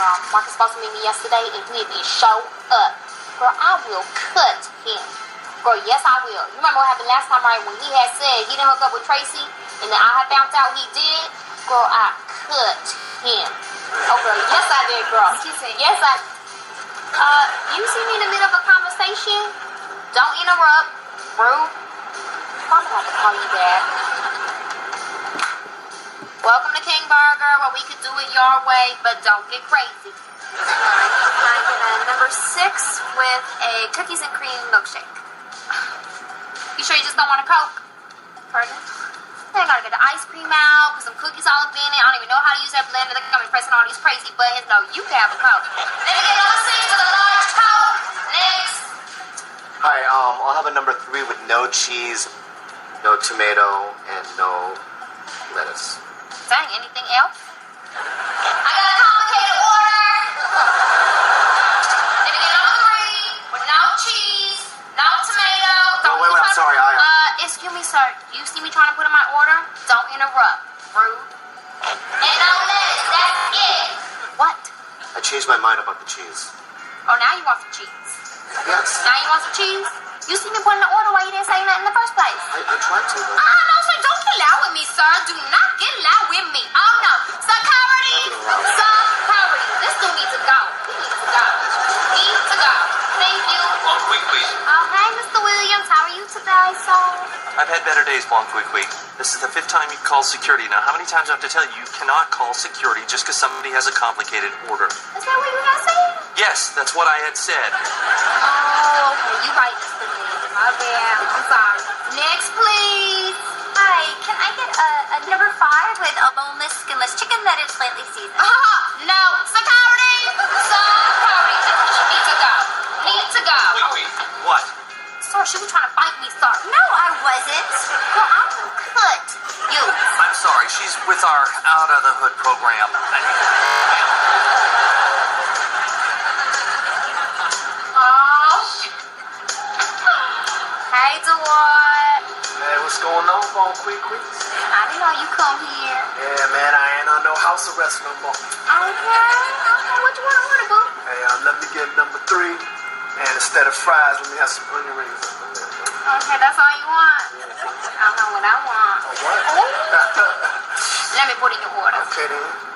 girl. Marcus supposed to meet me yesterday, and he didn't show up. Girl, I will cut him. Girl, yes, I will. You remember what happened last time, right? When he had said he didn't hook up with Tracy, and then I had found out he did. Girl, I cut him. Oh, girl, yes, I did, girl. She said, yes, you see me in the middle of a conversation? Don't interrupt. Rude. I'm gonna have to call you back. Welcome to King Burger, where we could do it your way, but don't get crazy. Can I get a number 6 with a cookies and cream milkshake? You sure you just don't want a Coke? Pardon? I gotta get the ice cream out, put some cookies all up in it. I don't even know how to use that blender. They're gonna be pressing all these crazy buttons. No, you can have a Coke. Let me get number 6 with a large Coke. Next. Hi, I'll have a number 3 with no cheese, no tomato, and no lettuce. Dang, anything else? I got a complicated order. Let me get number 3 with no cheese, no tomato. Oh, wait, I'm sorry. Excuse me, sir. You see me trying to put in my order? Don't interrupt. Rude. And no lettuce. That's it. What? I changed my mind about the cheese. Oh, now you want some cheese. Yes. Now you want some cheese? You see me putting the order while you didn't say nothing in the first place. I tried to, but... No, sir. Don't get loud with me, sir. Do not get loud with me. Oh, no. Security. Security. This dude needs to go. He needs to go. Needs to go. Thank you. Bon Quick, please. Oh, hey, Mr. Williams. How are you today, sir? I've had better days, Bon Quick. This is the 5th time you've called security. Now, how many times do I have to tell you cannot call security just because somebody has a complicated order? Is that what you guys saying? Yes, that's what I had said. Oh, okay. You right, Mr. Williams. My bad. I'm sorry. Next, please. Hi, can I get a number 5 with a boneless, skinless chicken that is slightly seasoned? No. Security. Security. She needs to go. Need to go. Wait. What? Sir, she was trying to fight me, sir. No, I wasn't. Well, I will cut you. I'm sorry. She's with our Out of the Hood program. Hey, Dwight. Hey, what's going on, Bon Quick? I didn't know you come here. Yeah, man, I ain't on no house arrest no more. Okay. What you want to order, boo? Hey, let me get number 3, and instead of fries, let me have some onion rings up in there. Okay, that's all you want? I don't know what I want. Oh, what? Oh. Let me put in your order. Okay, then.